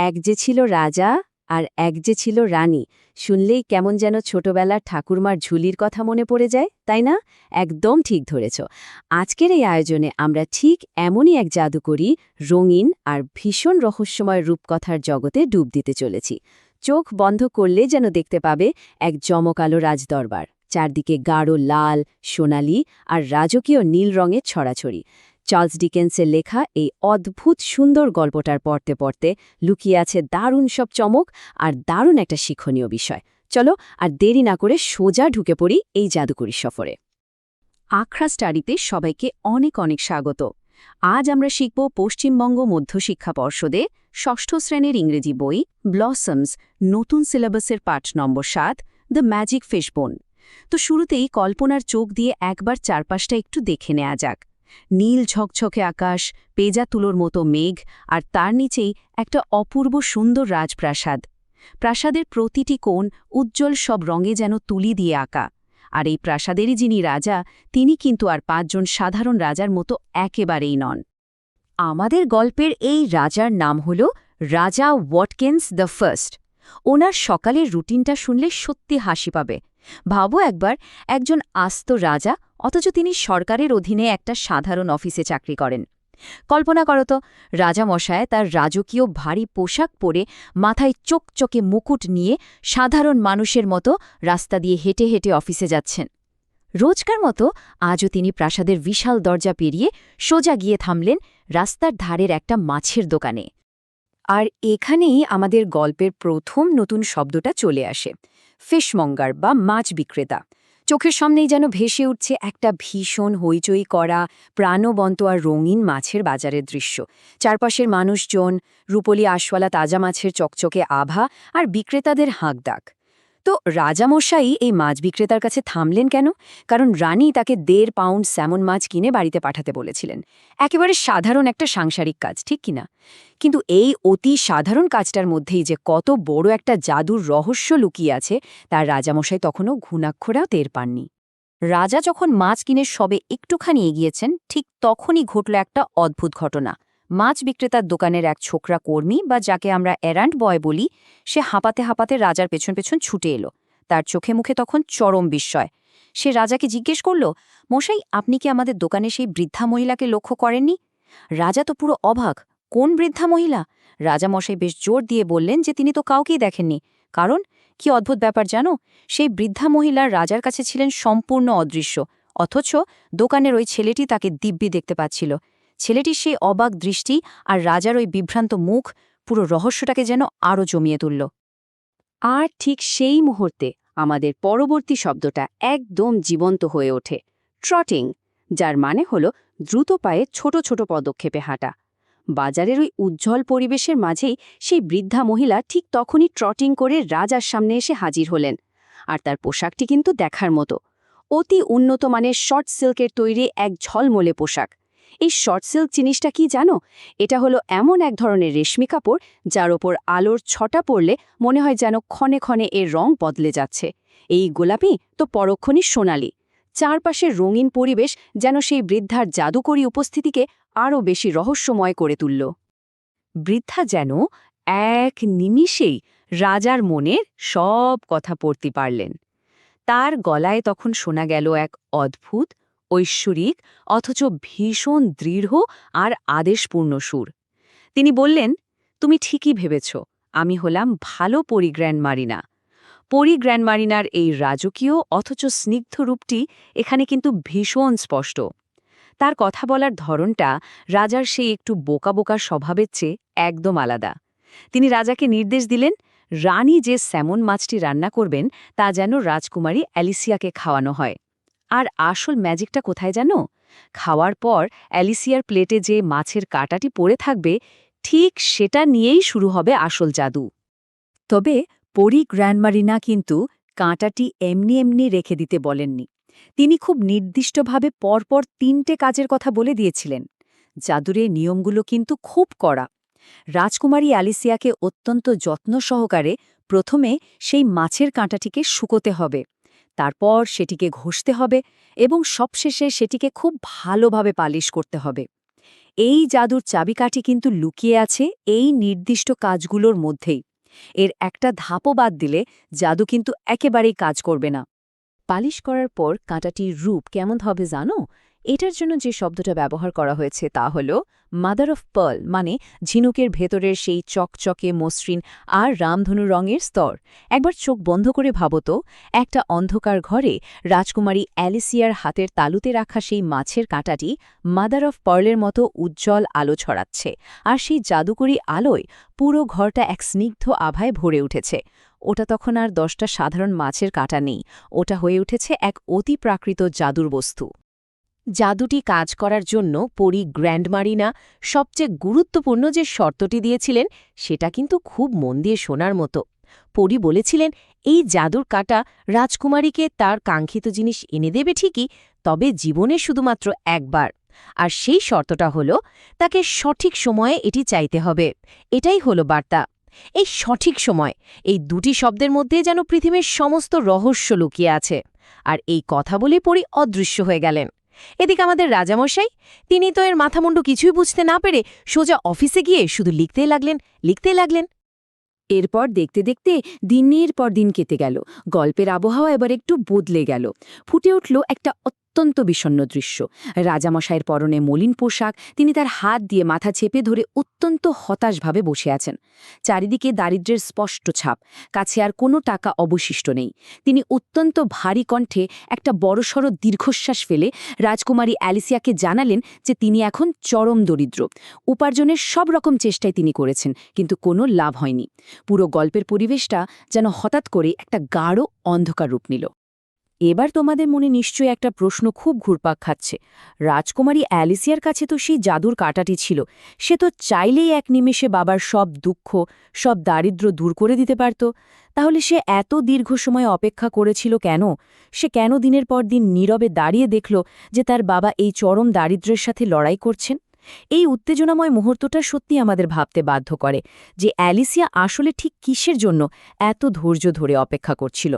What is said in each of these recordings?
এক যে ছিল রাজা আর এক যে ছিল রানী, শুনলেই কেমন যেন ছোটবেলার ঠাকুরমার ঝুলির কথা মনে পড়ে যায়, তাই না? একদম ঠিক ধরেছ। আজকের এই আয়োজনে আমরা ঠিক এমনই এক জাদুকরী, রঙিন আর ভীষণ রহস্যময় রূপকথার জগতে ডুব দিতে চলেছি। চোখ বন্ধ করলে যেন দেখতে পাবে এক জমকালো রাজদরবার, চারদিকে গাঢ় লাল, সোনালি আর রাজকীয় নীল রঙের ছড়াছড়ি। চার্লস ডিকেন্সের লেখা এই অদ্ভুত সুন্দর গল্পটার পড়তে পড়তে লুকিয়ে আছে দারুণ সব চমক আর দারুণ একটা শিক্ষণীয় বিষয়। চলো আর দেরি না করে সোজা ঢুকে পড়ি এই জাদুকরী সফরে। আখড়া স্টাডিতে সবাইকে অনেক অনেক স্বাগত। আজ আমরা শিখব পশ্চিমবঙ্গ মধ্যশিক্ষা পর্ষদে ষষ্ঠ শ্রেণীর ইংরেজি বই ব্লসমস নতুন সিলেবাসের পাঠ নম্বর ৭, দ্য ম্যাজিক ফিশবোন। তো শুরুতেই কল্পনার চোখ দিয়ে একবার চারপাশটা একটু দেখে নেওয়া যাক। নীল ঝকঝকে আকাশ, পেজা তুলোর মতো মেঘ, আর তার নিচেই একটা অপূর্ব সুন্দর রাজপ্রাসাদ। প্রাসাদের প্রতিটি কোণ উজ্জ্বল সব রঙে যেন তুলি দিয়ে আঁকা। আর এই প্রাসাদেরই যিনি রাজা, তিনি কিন্তু আর ৫ জন সাধারণ রাজার মতো একেবারেই নন। আমাদের গল্পের এই রাজার নাম হল রাজা ওয়াটকিন্স দ্য ফার্স্ট। ওনার সকালের রুটিনটা শুনলে সত্যি হাসি পাবে। ভাবো একবার, একজন আস্ত রাজা, অথচ তিনি সরকারের অধীনে একটা সাধারণ অফিসে চাকরি করেন। কল্পনা করো তো, রাজামশায় তার রাজকীয় ভারী পোশাক পরে, মাথায় চকচকে মুকুট নিয়ে সাধারণ মানুষের মতো রাস্তা দিয়ে হেঁটে হেঁটে অফিসে যাচ্ছেন। রোজকার মতো আজও তিনি প্রাসাদের বিশাল দরজা পেরিয়ে সোজা গিয়ে থামলেন রাস্তার ধারের একটা মাছের দোকানে। আর এখানেই আমাদের গল্পের প্রথম নতুন শব্দটা চলে আসে, ফিশমঙ্গার বা মাছ বিক্রেতা। চোখের সামনেই যেন ভেসে উঠছে একটা ভীষণ হইচই করা, প্রাণবন্ত আর রঙিন মাছের বাজারের দৃশ্য। চারপাশের মানুষজন, রূপলি আশওয়ালা তাজা মাছের চকচকে আভা আর বিক্রেতাদের হাঁকডাক। তো রাজামশাই এই মাছ বিক্রেতার কাছে থামলেন কেন? কারণ রানী তাকে ১.৫ পাউন্ড স্যামন মাছ কিনে বাড়িতে পাঠাতে বলেছিলেন। একেবারে সাধারণ একটা সাংসারিক কাজ, ঠিক কিনা? কিন্তু এই অতি সাধারণ কাজটার মধ্যেই যে কত বড় একটা জাদুর রহস্য লুকিয়ে আছে, তার রাজামশাই তখনও ঘুণাক্ষরেও টের পাননি। রাজা যখন মাছ কিনে সবে একটুখানি এগিয়েছেন, ঠিক তখনই ঘটল একটা অদ্ভুত ঘটনা। মাছ বিক্রেতার দোকানের এক ছোকরা কর্মী, বা যাকে আমরা এরান্ড বয় বলি, সে হাঁপাতে হাঁপাতে রাজার পেছন পেছন ছুটে এলো। তার চোখে মুখে তখন চরম বিস্ময়। সে রাজাকে জিজ্ঞেস করল, মশাই, আপনি কি আমাদের দোকানে সেই বৃদ্ধা মহিলাকে লক্ষ্য করেননি? রাজা তো পুরো অবাক। কোন বৃদ্ধা মহিলা? রাজামশাই বেশ জোর দিয়ে বললেন যে তিনি তো কাউকেই দেখেননি। কারণ কি অদ্ভুত ব্যাপার জানো, সেই বৃদ্ধা মহিলার রাজার কাছে ছিলেন সম্পূর্ণ অদৃশ্য, অথচ দোকানের ওই ছেলেটি তাকে দিব্যি দেখতে পাচ্ছিল। ছেলেটির সেই অবাক দৃষ্টি আর রাজার ওই বিভ্রান্ত মুখ পুরো রহস্যটাকে যেন আরও জমিয়ে তুলল। আর ঠিক সেই মুহূর্তে আমাদের পরবর্তী শব্দটা একদম জীবন্ত হয়ে ওঠে, ট্রটিং, যার মানে হল দ্রুত পায়ে ছোট ছোট পদক্ষেপে হাঁটা। বাজারের ওই উজ্জ্বল পরিবেশের মাঝেই সেই বৃদ্ধা মহিলা ঠিক তখনই ট্রটিং করে রাজার সামনে এসে হাজির হলেন। আর তার পোশাকটি কিন্তু দেখার মতো, অতি উন্নত মানের শর্ট সিল্কের তৈরি এক ঝলমলে পোশাক। এই শর্ট সিল্ক জিনিসটা কি জানো? এটা হলো এমন এক ধরনের রেশমি কাপড় যার ওপর আলোর ছটা পড়লে মনে হয় যেন ক্ষণে ক্ষণে এর রং বদলে যাচ্ছে। এই গোলাপি তো পরক্ষণই সোনালি। চারপাশের রঙিন পরিবেশ যেন সেই বৃদ্ধার জাদুকরী উপস্থিতিকে আরও বেশি রহস্যময় করে তুলল। বৃদ্ধা যেন এক নিমিষেই রাজার মনের সব কথা পড়তে পারলেন। তার গলায় তখন শোনা গেল এক অদ্ভুত, ঐশ্বরিক, অথচ ভীষণ দৃঢ় আর আদেশপূর্ণ সুর। তিনি বললেন, তুমি ঠিকই ভেবেছ, আমি হলাম ভালো পরি গ্র্যান্ডমারিনা। পরি গ্র্যান্ডমারিনার এই রাজকীয় অথচ স্নিগ্ধ রূপটি এখানে কিন্তু ভীষণ স্পষ্ট। তার কথা বলার ধরনটা রাজার সেই একটু বোকা বোকা স্বভাবের চেয়ে একদম আলাদা। তিনি রাজাকে নির্দেশ দিলেন, রানী যে স্যামন মাছটি রান্না করবেন তা যেন রাজকুমারী অ্যালিসিয়াকে খাওয়ানো হয়। আর আসল ম্যাজিকটা কোথায় জানো? খাওয়ার পর অ্যালিসিয়ার প্লেটে যে মাছের কাঁটাটি পড়ে থাকবে, ঠিক সেটা নিয়েই শুরু হবে আসল জাদু। তবে পরি গ্র্যান্ডমারিনা কিন্তু কাঁটাটি এমনি এমনি রেখে দিতে বলেননি। তিনি খুব নির্দিষ্টভাবে পরপর ৩টে কাজের কথা বলে দিয়েছিলেন। জাদুরের নিয়মগুলো কিন্তু খুব কড়া। রাজকুমারী অ্যালিসিয়াকে অত্যন্ত যত্ন সহকারে প্রথমে সেই মাছের কাঁটাটিকে শুকোতে হবে, তারপর সেটিকে ঘষতে হবে এবং সবশেষে সেটিকে খুব ভালোভাবে পালিশ করতে হবে। এই জাদুর চাবিকাঠি কিন্তু লুকিয়ে আছে এই নির্দিষ্ট কাজগুলোর মধ্যেই। এর একটা ধাপও বাদ দিলে জাদু কিন্তু একেবারেই কাজ করবে না। পালিশ করার পর কাঁটাটির রূপ কেমন হবে জানো? এটার জন্য যে শব্দটা ব্যবহার করা হয়েছে তা হল মাদার অফ পার্ল, মানে ঝিনুকের ভেতরের সেই চকচকে মসৃণ আর রামধনু রঙের স্তর। একবার চোখ বন্ধ করে ভাবতো, একটা অন্ধকার ঘরে রাজকুমারী অ্যালিসিয়ার হাতের তালুতে রাখা সেই মাছের কাঁটাটি মাদার অফ পার্লের মতো উজ্জ্বল আলো ছড়াচ্ছে, আর সেই জাদুকরী আলোয় পুরো ঘরটা এক স্নিগ্ধ আভায় ভরে উঠেছে। ওটা তখন আর 10টা সাধারণ মাছের কাঁটা নেই, ওটা হয়ে উঠেছে এক অতি প্রাকৃত জাদুর বস্তু। জাদুটি কাজ করার জন্য পরী গ্র্যান্ডমারিনা সবচেয়ে গুরুত্বপূর্ণ যে শর্তটি দিয়েছিলেন সেটা কিন্তু খুব মন দিয়ে শোনার মতো। পরী বলেছিলেন এই জাদুর কাঁটা রাজকুমারীকে তার কাঙ্ক্ষিত জিনিস এনে দেবে ঠিকই, তবে জীবনে শুধুমাত্র একবার। আর সেই শর্তটা হল তাকে সঠিক সময়ে এটি চাইতে হবে। এটাই হলো বার্তা। এই সঠিক সময়, এই দুটি শব্দের মধ্যে যেন পৃথিবীর সমস্ত রহস্য লুকিয়ে আছে। আর এই কথা বলে পরী অদৃশ্য হয়ে গেলেন। এদিকে আমাদের রাজামশাই, তিনি তো এর মাথামুন্ডু কিছুই বুঝতে না পেরে সোজা অফিসে গিয়ে শুধু লিখতেই লাগলেন। এরপর দেখতে দেখতে দিনের পর দিন কেটে গেল। গল্পের আবহাওয়া এবার একটু বদলে গেল। ফুটে উঠল একটা অত্যন্ত বিষণ্ণ দৃশ্য। রাজামশাইয়ের পরনে মলিন পোশাক, তিনি তার হাত দিয়ে মাথা চেপে ধরে অত্যন্ত হতাশভাবে বসে আছেন। চারিদিকে দারিদ্র্যের স্পষ্ট ছাপ, কাছে আর কোনো টাকা অবশিষ্ট নেই। তিনি অত্যন্ত ভারী কণ্ঠে একটা বড়সড় দীর্ঘশ্বাস ফেলে রাজকুমারী অ্যালিসিয়াকে জানালেন যে তিনি এখন চরম দরিদ্র। উপার্জনের সব রকম চেষ্টাই তিনি করেছেন, কিন্তু কোনো লাভ হয়নি। পুরো গল্পের পরিবেশটা যেন হঠাৎ করে একটা গাঢ় অন্ধকার রূপ নিল। এবার তোমাদের মনে নিশ্চয়ই একটা প্রশ্ন খুব ঘুরপাক খাচ্ছে। রাজকুমারী অ্যালিসিয়ার কাছে তো সেই জাদুর কাঁটাটি ছিল, সে তো চাইলেই এক নিমেষে বাবার সব দুঃখ, সব দারিদ্র্য দূর করে দিতে পারত। তাহলে সে এত দীর্ঘ সময় অপেক্ষা করেছিল কেন? সে কেন দিনের পর দিন নীরবে দাঁড়িয়ে দেখল যে তার বাবা এই চরম দারিদ্র্যের সাথে লড়াই করছেন? এই উত্তেজনাময় মুহূর্তটা সত্যি আমাদের ভাবতে বাধ্য করে যে অ্যালিসিয়া আসলে ঠিক কিসের জন্য এত ধৈর্য ধরে অপেক্ষা করছিল।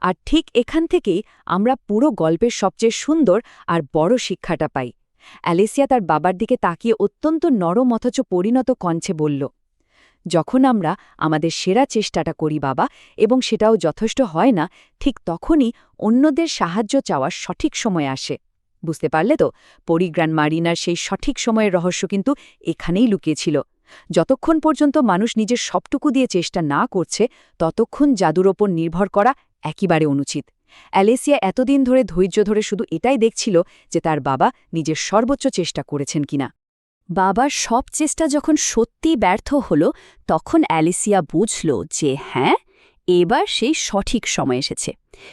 আর ঠিক এখান থেকেই আমরা পুরো গল্পের সবচেয়ে সুন্দর আর বড় শিক্ষাটা পাই। অ্যালিসিয়া তার বাবার দিকে তাকিয়ে অত্যন্ত নরম অথচ পরিণত কণ্ঠে বলল, যখন আমরা আমাদের সেরা চেষ্টাটা করি বাবা, এবং সেটাও যথেষ্ট হয় না, ঠিক তখনই অন্যদের সাহায্য চাওয়ার সঠিক সময় আসে। বুঝতে পারলে তো? পরী গ্র্যান্ডমারিনার সেই সঠিক সময়ের রহস্য কিন্তু এখানেই লুকিয়েছিল। যতক্ষণ পর্যন্ত মানুষ নিজের সবটুকু দিয়ে চেষ্টা না করছে, ততক্ষণ জাদুর ওপর নির্ভর করা একেবারে অনুচিত। অ্যালিসিয়া এতদিন ধরে ধৈর্য ধরে শুধু এটাই দেখছিল যে তার বাবা নিজের সর্বোচ্চ চেষ্টা করেছেন কিনা। বাবার সব চেষ্টা যখন সত্যি ব্যর্থ হল, তখন অ্যালিসিয়া বুঝল যে হ্যাঁ, এবার সেই সঠিক সময় এসেছে।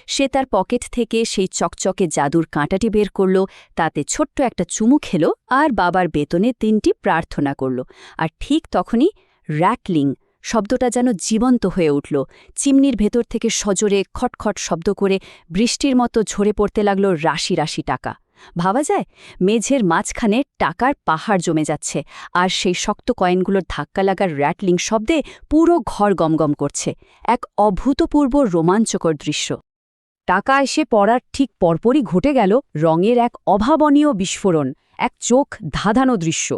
সে তার পকেট থেকে সেই চকচকে জাদুর কাঁটাটি বের করল, তাতে ছোট্ট একটা চুমু খেল আর বাবার বেতনে 3টি প্রার্থনা করল। আর ঠিক তখনই র্যাটলিং শব্দটা যেন জীবন্ত হয়ে উঠল। চিমনির ভেতর থেকে সজোরে খটখট শব্দ করে বৃষ্টির মতো ঝরে পড়তে লাগল রাশি রাশি টাকা। ভাবা যায়, মেঝের মাঝখানে টাকার পাহাড় জমে যাচ্ছে, আর সেই শক্ত কয়েনগুলোর ধাক্কা লাগার র্যাটলিং শব্দে পুরো ঘর গমগম করছে। এক অভূতপূর্ব রোমাঞ্চকর দৃশ্য। টাকা এসে পড়ার ঠিক পরপরই ঘটে গেল রঙের এক অভাবনীয় বিস্ফোরণ, এক চোখ ধাঁধানো দৃশ্য।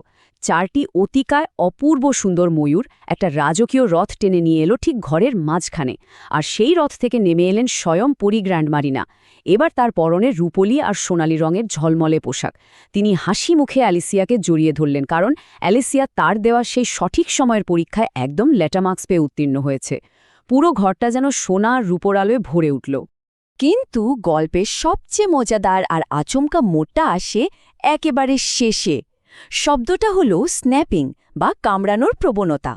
4টি অতিকায় অপূর্ব সুন্দর ময়ূর একটা রাজকীয় রথ টেনে নিয়ে এলো ঠিক ঘরের মাঝখানে, আর সেই রথ থেকে নেমে এলেন স্বয়ং পরী গ্র্যান্ডমারিনা। এবার তার পরনে রূপলি আর সোনালি রঙের ঝলমলে পোশাক। তিনি হাসি মুখে অ্যালিসিয়াকে জড়িয়ে ধরলেন, কারণ অ্যালিসিয়া তার দেওয়া সেই সঠিক সময়ের পরীক্ষায় একদম লেটামার্কস পেয়ে উত্তীর্ণ হয়েছে। পুরো ঘরটা যেন সোনা আর রূপোর আলোয় ভরে উঠল। কিন্তু গল্পের সবচেয়ে মজাদার আর আচমকা মোড়টা আসে একেবারে শেষে। শব্দটা হল স্ন্যাপিং বা কামড়ানোর প্রবণতা।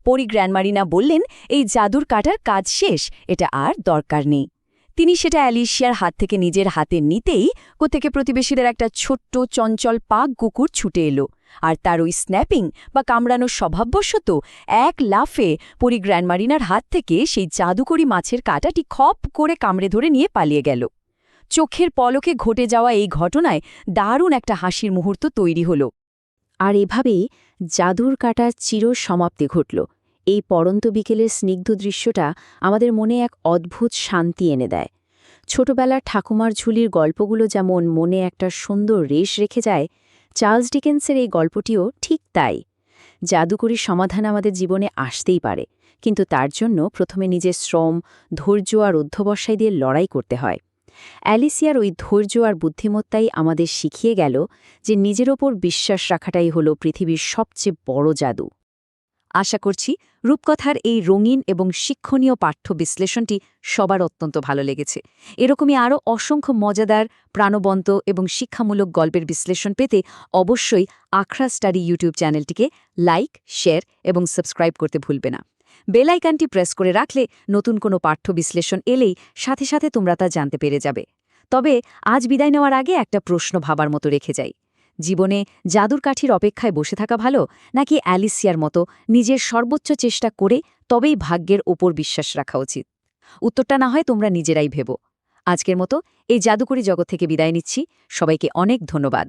পরী গ্র্যান্ডমারিনা বললেন এই জাদুর কাটার কাজ শেষ, এটা আর দরকার নেই। তিনি সেটা অ্যালিসিয়ার হাত থেকে নিজের হাতে নিতেই কোত্থেকে প্রতিবেশীদের একটা ছোট্ট চঞ্চল পাক কুকুর ছুটে এলো, আর তার ওই স্ন্যাপিং বা কামড়ানোর স্বভাববশত এক লাফে পরী গ্র্যান্ডমারিনার হাত থেকে সেই জাদুকরি মাছের কাঁটাটি খপ করে কামড়ে ধরে নিয়ে পালিয়ে গেল। চোখের পলকে ঘটে যাওয়া এই ঘটনায় দারুণ একটা হাসির মুহূর্ত তৈরি হল। আর এভাবেই জাদুর কাটার চির সমাপ্তি ঘটল। এই পড়ন্ত বিকেলের স্নিগ্ধ দৃশ্যটা আমাদের মনে এক অদ্ভুত শান্তি এনে দেয়। ছোটবেলার ঠাকুমার ঝুলির গল্পগুলো যেমন মনে একটা সুন্দর রেশ রেখে যায়, চার্লস ডিকেন্সের এই গল্পটিও ঠিক তাই। জাদুকরী সমাধান আমাদের জীবনে আসতেই পারে, কিন্তু তার জন্য প্রথমে নিজের শ্রম, ধৈর্য আর অধ্যবসায় দিয়ে লড়াই করতে হয়। অ্যালিসিয়ার ওই ধৈর্য আর বুদ্ধিমত্তাই আমাদের শিখিয়ে গেল যে নিজের ওপর বিশ্বাস রাখাটাই হলো পৃথিবীর সবচেয়ে বড় জাদু। আশা করছি রূপকথার এই রঙিন এবং শিক্ষণীয় পাঠ্য বিশ্লেষণটি সবার অত্যন্ত ভালো লেগেছে। এরকমই আরও অসংখ্য মজাদার, প্রাণবন্ত এবং শিক্ষামূলক গল্পের বিশ্লেষণ পেতে অবশ্যই আখড়া স্টাডি ইউটিউব চ্যানেলটিকে লাইক, শেয়ার এবং সাবস্ক্রাইব করতে ভুলবে না। বেল আইকনটি প্রেস করে রাখলে নতুন কোনো পাঠ্য বিশ্লেষণ এলেই সাথে সাথে তোমরা তা জানতে পেরে যাবে। তবে আজ বিদায় নেওয়ার আগে একটা প্রশ্ন ভাবার মতো রেখে যাই। জীবনে জাদুর কাঠির অপেক্ষায় বসে থাকা ভালো, নাকি অ্যালিসিয়ার মতো নিজের সর্বোচ্চ চেষ্টা করে তবেই ভাগ্যের ওপর বিশ্বাস রাখা উচিত? উত্তরটা না হয় তোমরা নিজেরাই ভেবো। আজকের মতো এই জাদুকরী জগৎ থেকে বিদায় নিচ্ছি। সবাইকে অনেক ধন্যবাদ।